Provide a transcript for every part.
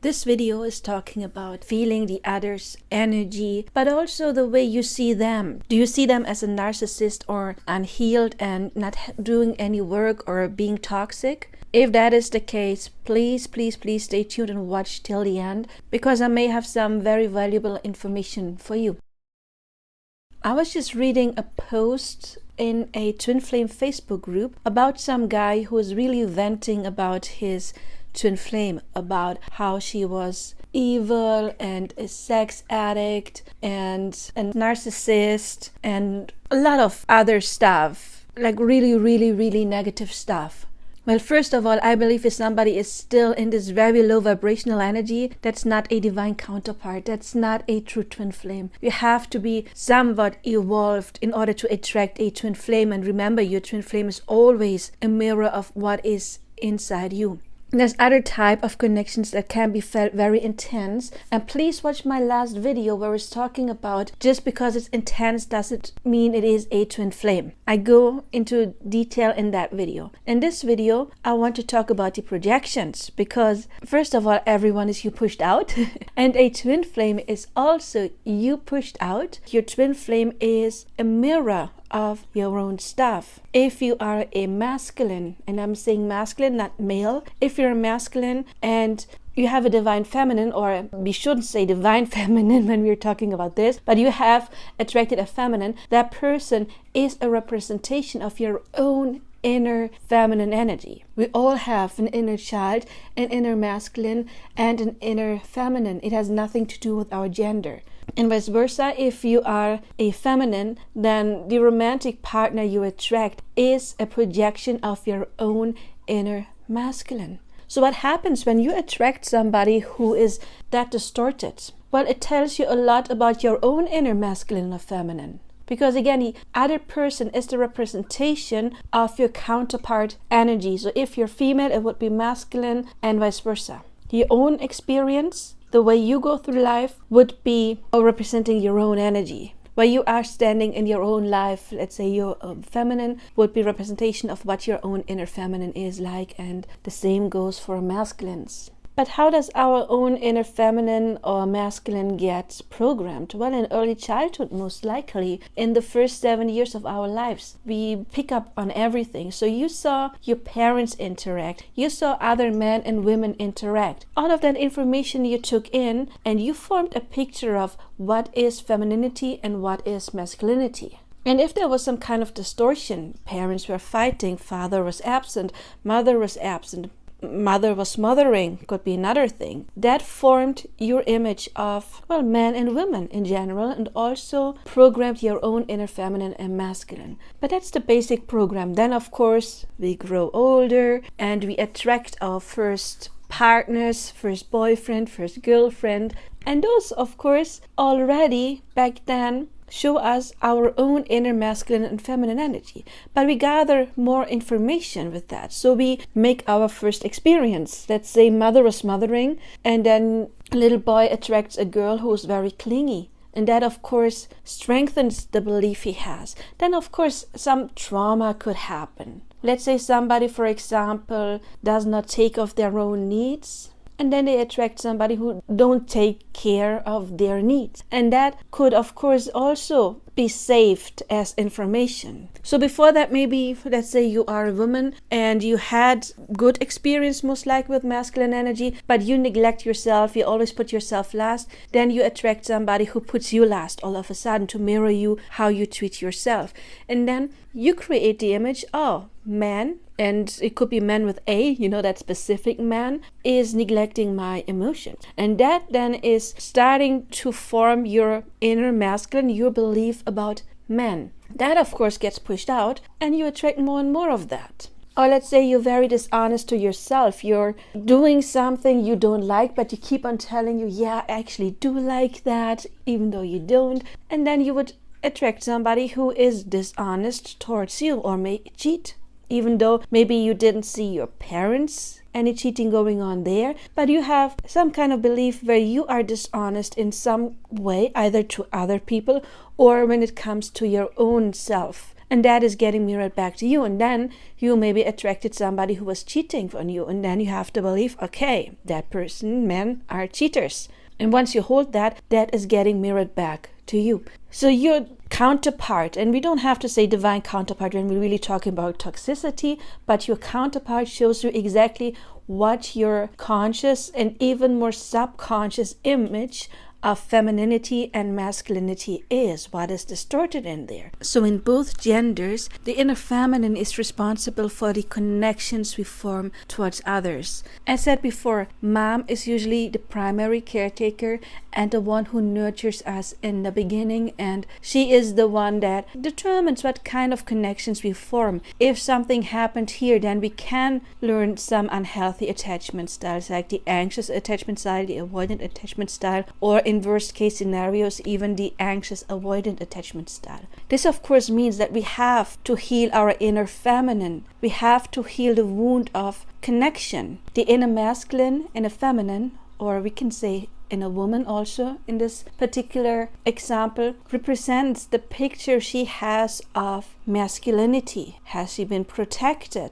This video is talking about feeling the other's energy, but also the way you see them. Do you see them as a narcissist or unhealed and not doing any work or being toxic? If that is the case, please stay tuned and watch till the end, because I may have some very valuable information for you. I was just reading a post in a Twin Flame Facebook group about some guy who was really venting about his twin flame, about how she was evil and a sex addict and a narcissist and a lot of other stuff, like really negative stuff. Well, first of all, I believe if somebody is still in this very low vibrational energy, that's not a divine counterpart. That's not a true twin flame. You have to be somewhat evolved in order to attract a twin flame. And remember, your twin flame is always a mirror of what is inside you. There's other type of connections that can be felt very intense, and please watch my last video where it's talking about just because it's intense doesn't mean it is a twin flame. I go into detail in that video. In this video, I want to talk about the projections, because first of all, everyone is you pushed out and a twin flame is also you pushed out. Your twin flame is a mirror of your own stuff. If you are a masculine, and I'm saying masculine, not male, if you're a masculine and you have a divine feminine, or we shouldn't say divine feminine when we're talking about this, but you have attracted a feminine, that person is a representation of your own inner feminine energy. We all have an inner child, an inner masculine, and an inner feminine. It has nothing to do with our gender. And vice versa, if you are a feminine, then the romantic partner you attract is a projection of your own inner masculine. So what happens when you attract somebody who is that distorted? Well, it tells you a lot about your own inner masculine or feminine. Because again, the other person is the representation of your counterpart energy. So if you're female, it would be masculine, and vice versa. Your own experience, the way you go through life, would be representing your own energy. Where you are standing in your own life, let's say you're feminine, would be representation of what your own inner feminine is like, and the same goes for masculines. But how does our own inner feminine or masculine get programmed? Well, in early childhood, most likely. In the first 7 years of our lives, we pick up on everything. So you saw your parents interact. You saw other men and women interact. All of that information you took in, and you formed a picture of what is femininity and what is masculinity. And if there was some kind of distortion, parents were fighting, father was absent, mother was absent, mother was mothering, could be another thing. That formed your image of, well, men and women in general, and also programmed your own inner feminine and masculine. But that's the basic program. Then, of course, we grow older and we attract our first partners, first boyfriend, first girlfriend. And those, of course, already back then show us our own inner masculine and feminine energy. But we gather more information with that. So we make our first experience. Let's say mother was mothering, and then a little boy attracts a girl who is very clingy. And that, of course, strengthens the belief he has. Then, of course, some trauma could happen. Let's say somebody, for example, does not take of their own needs, and then they attract somebody who don't take care of their needs. And that could, of course, also be saved as information. So before that, maybe, let's say you are a woman and you had good experience most likely with masculine energy, but you neglect yourself, you always put yourself last, then you attract somebody who puts you last all of a sudden to mirror you, how you treat yourself. And then you create the image, oh, man, and it could be man with A, that specific man is neglecting my emotions. And that then is starting to form your inner masculine, your belief about men. That, of course, gets pushed out, and you attract more and more of that. Or let's say you're very dishonest to yourself. You're doing something you don't like, but you keep on telling you, yeah, I actually do like that, even though you don't. And then you would attract somebody who is dishonest towards you, or may cheat. Even though maybe you didn't see your parents, any cheating going on there, but you have some kind of belief where you are dishonest in some way, either to other people or when it comes to your own self. and that is getting mirrored back to you. And then you maybe attracted somebody who was cheating on you, and then you have to believe, okay, that person, men are cheaters. And once you hold that, that is getting mirrored back to you. So your counterpart, and we don't have to say divine counterpart when we're really talking about toxicity, but your counterpart shows you exactly what your conscious and even more subconscious image of femininity and masculinity is, what is distorted in there. So in both genders, the inner feminine is responsible for the connections we form towards others. As said before, mom is usually the primary caretaker and the one who nurtures us in the beginning, and she is the one that determines what kind of connections we form. If something happened here, then we can learn some unhealthy attachment styles, like the anxious attachment style, the avoidant attachment style, or in worst case scenarios, even the anxious avoidant attachment style. This of course means that we have to heal our inner feminine. We have to heal the wound of connection. The inner masculine and a feminine, or we can say in a woman also in this particular example, represents the picture she has of masculinity. Has she been protected?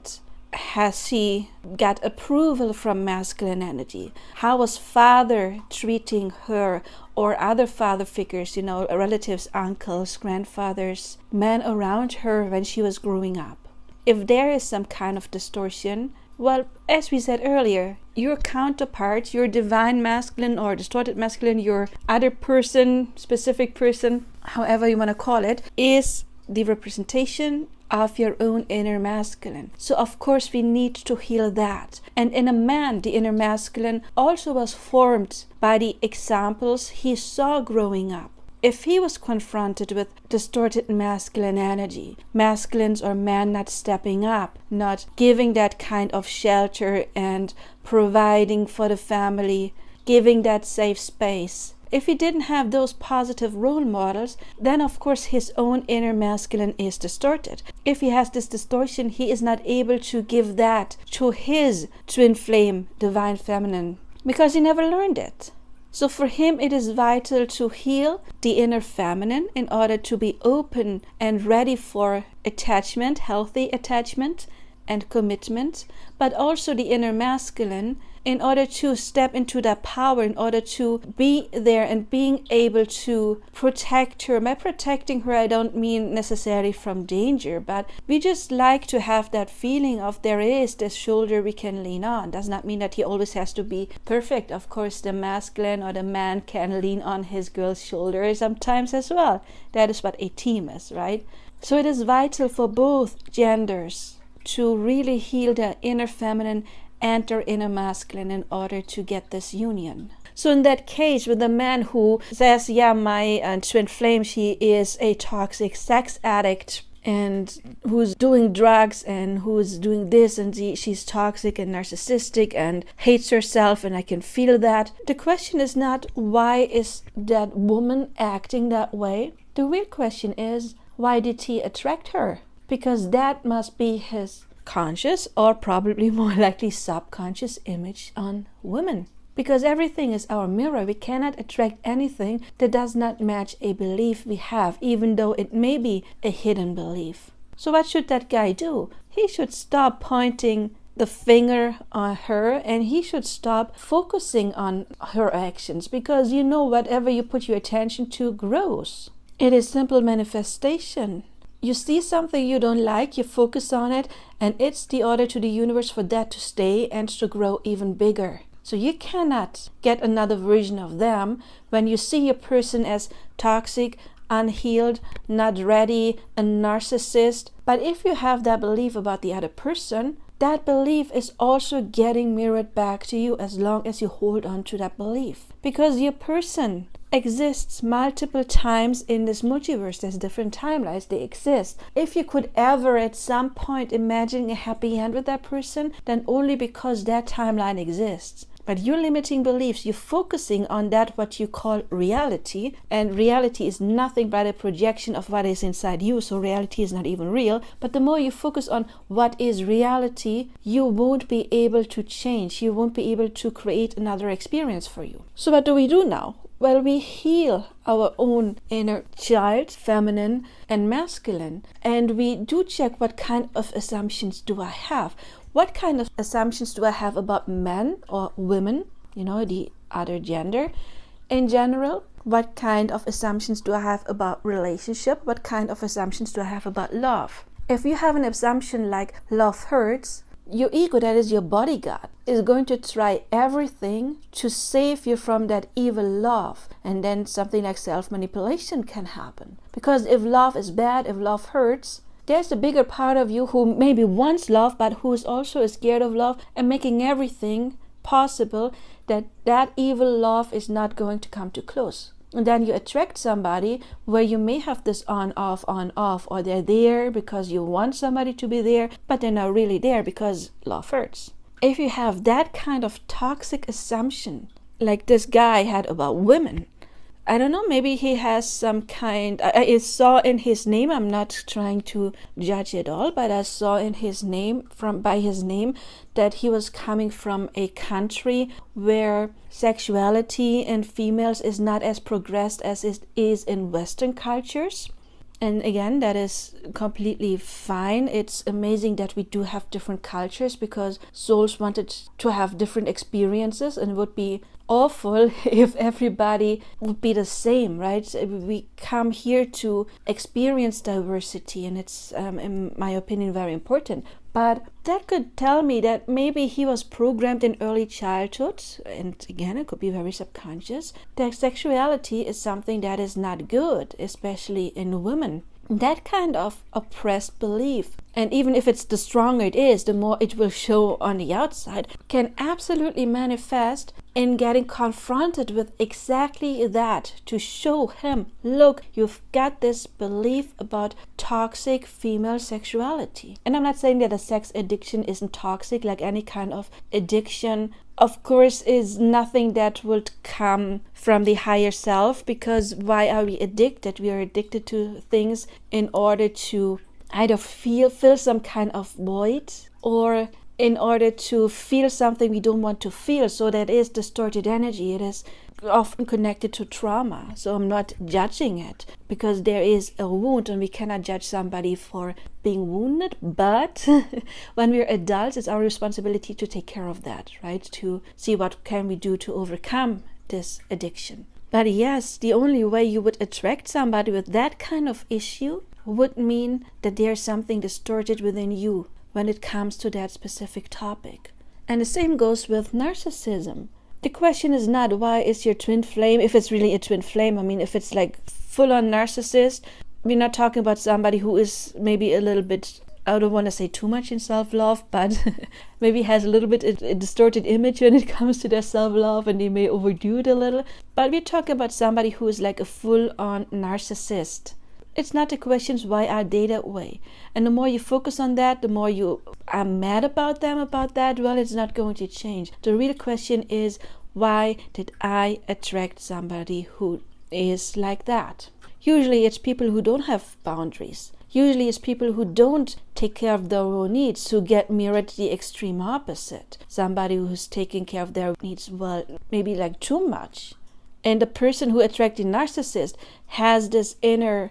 Has she got approval from masculine energy? How was father treating her or other father figures, relatives, uncles, grandfathers, men around her when she was growing up? If there is some kind of distortion, well, as we said earlier, your counterpart, your divine masculine or distorted masculine, your other person, specific person, however you want to call it, is the representation of your own inner masculine. So of course we need to heal that. And in a man, the inner masculine also was formed by the examples he saw growing up. If he was confronted with distorted masculine energy, masculines or men not stepping up, not giving that kind of shelter and providing for the family, giving that safe space, if he didn't have those positive role models, then of course his own inner masculine is distorted. If he has this distortion, he is not able to give that to his twin flame, divine feminine, because he never learned it. So for him, it is vital to heal the inner feminine in order to be open and ready for attachment, healthy attachment and commitment, but also the inner masculine in order to step into that power, in order to be there and being able to protect her. By protecting her, I don't mean necessarily from danger, but we just like to have that feeling of there is this shoulder we can lean on. Does not mean that he always has to be perfect. Of course, the masculine or the man can lean on his girl's shoulder sometimes as well. That is what a team is, right? So it is vital for both genders to really heal the inner feminine and their inner masculine in order to get this union. So in that case, with the man who says, yeah, my twin flame, she is a toxic sex addict and who's doing drugs and who's doing this, and she's toxic and narcissistic and hates herself, and I can feel that. The question is not why is that woman acting that way. The real question is, why did he attract her? Because that must be his conscious or probably more likely subconscious image on women. Because everything is our mirror. We cannot attract anything that does not match a belief we have, even though it may be a hidden belief. So what should that guy do? He should stop pointing the finger on her, and he should stop focusing on her actions, because whatever you put your attention to grows. It is simple manifestation. You see something you don't like, you focus on it, and it's the order to the universe for that to stay and to grow even bigger. So you cannot get another version of them when you see a person as toxic, unhealed, not ready, a narcissist. But if you have that belief about the other person, that belief is also getting mirrored back to you as long as you hold on to that belief. Because your person exists multiple times in this multiverse. There's different timelines, they exist. If you could ever at some point imagine a happy end with that person, then only because that timeline exists. But your limiting beliefs, you're focusing on that what you call reality, and reality is nothing but a projection of what is inside you, so reality is not even real. But the more you focus on what is reality, you won't be able to change. You won't be able to create another experience for you. So what do we do now? Well, we heal our own inner child, feminine and masculine, and we do check what kind of assumptions do I have. What kind of assumptions do I have about men or women, the other gender in general? What kind of assumptions do I have about relationship? What kind of assumptions do I have about love? If you have an assumption like love hurts, your ego, that is your bodyguard, is going to try everything to save you from that evil love. And then something like self-manipulation can happen. Because if love is bad, if love hurts, there's a bigger part of you who maybe wants love, but who is also scared of love and making everything possible that evil love is not going to come too close. And then you attract somebody where you may have this on, off, or they're there because you want somebody to be there, but they're not really there because love hurts. If you have that kind of toxic assumption, like this guy had about women, I don't know, maybe he has some kind, I saw in his name, I'm not trying to judge at all, but I saw in his name, by his name, that he was coming from a country where sexuality in females is not as progressed as it is in Western cultures. And again, that is completely fine. It's amazing that we do have different cultures because souls wanted to have different experiences, and it would be awful if everybody would be the same, right? We come here to experience diversity, and it's, in my opinion, very important. But that could tell me that maybe he was programmed in early childhood, and again, it could be very subconscious, that sexuality is something that is not good, especially in women. That kind of oppressed belief, and even if it's the stronger it is, the more it will show on the outside, can absolutely manifest in getting confronted with exactly that, to show him, look, you've got this belief about toxic female sexuality. And I'm not saying that a sex addiction isn't toxic, like any kind of addiction, of course, is nothing that would come from the higher self, because why are we addicted? We are addicted to things in order to either fill some kind of void, or in order to feel something we don't want to feel. So that is distorted energy. It is often connected to trauma. So I'm not judging it, because there is a wound and we cannot judge somebody for being wounded. But when we're adults, it's our responsibility to take care of that, right? To see what can we do to overcome this addiction. But yes, the only way you would attract somebody with that kind of issue would mean that there's something distorted within you when it comes to that specific topic. And the same goes with narcissism. The question is not why is your twin flame, if it's really a twin flame. I mean, if it's like full-on narcissist, we're not talking about somebody who is maybe a little bit, I don't want to say too much in self-love, but maybe has a little bit a distorted image when it comes to their self-love, and they may overdo it a little. But we're talking about somebody who is like a full-on narcissist. It's not the questions why are they that way. And the more you focus on that, the more you are mad about them about that, well, it's not going to change. The real question is, why did I attract somebody who is like that? Usually it's people who don't have boundaries. Usually it's people who don't take care of their own needs, who get mirrored the extreme opposite. Somebody who's taking care of their needs, well, maybe like too much. And the person who attracted the narcissist has this inner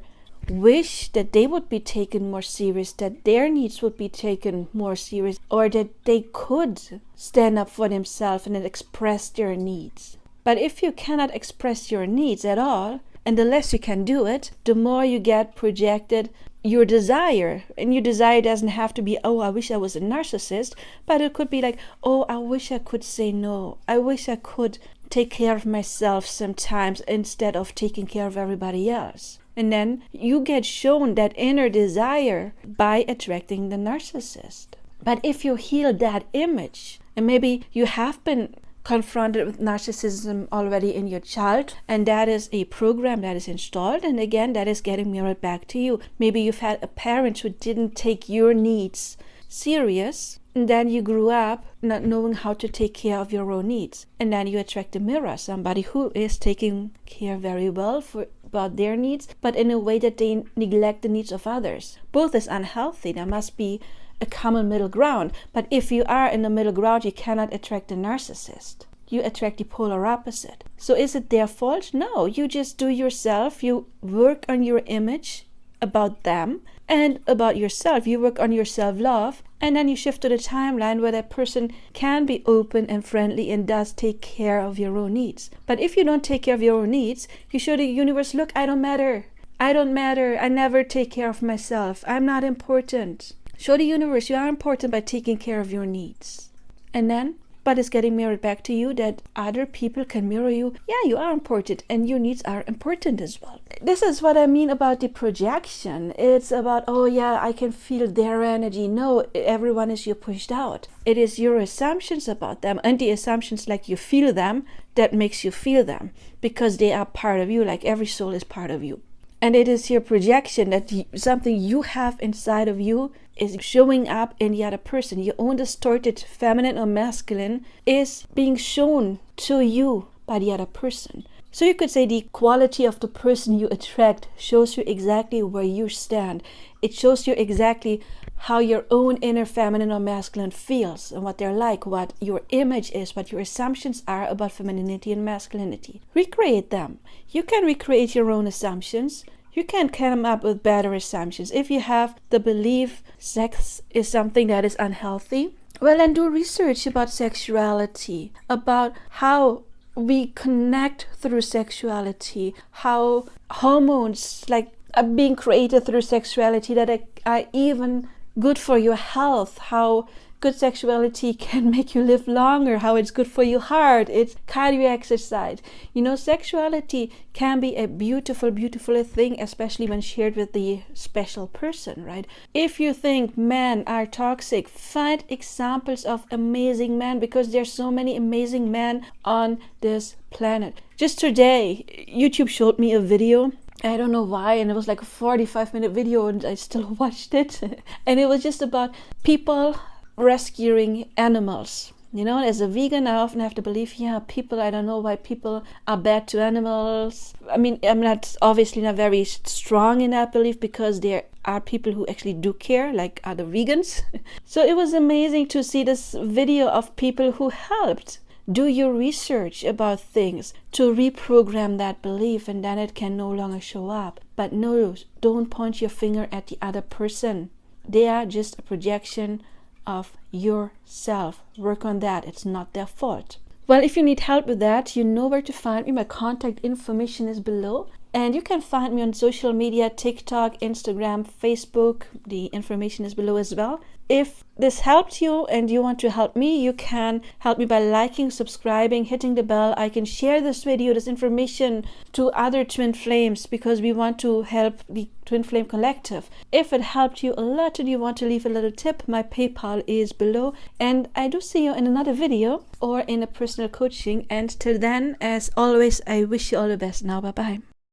wish that they would be taken more serious, that their needs would be taken more serious, or that they could stand up for themselves and express their needs. But if you cannot express your needs at all, and the less you can do it, the more you get projected your desire. And your desire doesn't have to be, oh, I wish I was a narcissist, but it could be like, oh, I wish I could say no. I wish I could take care of myself sometimes instead of taking care of everybody else. And then you get shown that inner desire by attracting the narcissist. But if you heal that image, and maybe you have been confronted with narcissism already in your child, and that is a program that is installed, and again, that is getting mirrored back to you. Maybe you've had a parent who didn't take your needs serious. And then you grew up not knowing how to take care of your own needs. And then you attract a mirror, somebody who is taking care very well about their needs, but in a way that they neglect the needs of others. Both is unhealthy. There must be a common middle ground. But if you are in the middle ground, you cannot attract a narcissist. You attract the polar opposite. So is it their fault? No, you just do yourself. You work on your image about them and about yourself. You work on your self-love, and then you shift to the timeline where that person can be open and friendly and does take care of your own needs. But if you don't take care of your own needs, you show the universe, look, I don't matter. I don't matter. I never take care of myself. I'm not important. Show the universe you are important by taking care of your needs. And then but it's getting mirrored back to you that other people can mirror you. Yeah, you are important and your needs are important as well. This is what I mean about the projection. It's about, oh yeah, I can feel their energy. No, everyone is you pushed out. It is your assumptions about them and the assumptions like you feel them that makes you feel them because they are part of you, like every soul is part of you. And it is your projection that something you have inside of you is showing up in the other person. Your own distorted feminine or masculine is being shown to you by the other person. So you could say the quality of the person you attract shows you exactly where you stand. It shows you exactly how your own inner feminine or masculine feels and what they're like, what your image is, what your assumptions are about femininity and masculinity. Recreate them. You can recreate your own assumptions. You can come up with better assumptions. If you have the belief sex is something that is unhealthy, well, then do research about sexuality, about how we connect through sexuality, how hormones like are being created through sexuality that are even good for your health, how good sexuality can make you live longer, how it's good for your heart, it's cardio exercise. You know, sexuality can be a beautiful, beautiful thing, especially when shared with the special person, right? If you think men are toxic, find examples of amazing men because there's so many amazing men on this planet. Just today, YouTube showed me a video. I don't know why, and it was like a 45-minute video and I still watched it. And it was just about people rescuing animals. You know, as a vegan, I often have to believe, I don't know why people are bad to animals. I mean, I'm obviously not very strong in that belief because there are people who actually do care, like other vegans. So it was amazing to see this video of people who helped. Do your research about things to reprogram that belief, and then it can no longer show up. But no, don't point your finger at the other person. They are just a projection of yourself. Work on that. It's not their fault. Well, if you need help with that, you know where to find me. My contact information is below. And you can find me on social media, TikTok, Instagram, Facebook. The information is below as well. If this helped you and you want to help me, you can help me by liking, subscribing, hitting the bell. I can share this video, this information to other twin flames because we want to help the Twin Flame Collective. If it helped you a lot and you want to leave a little tip, my PayPal is below. And I do see you in another video or in a personal coaching. And till then, as always, I wish you all the best. Now, bye-bye.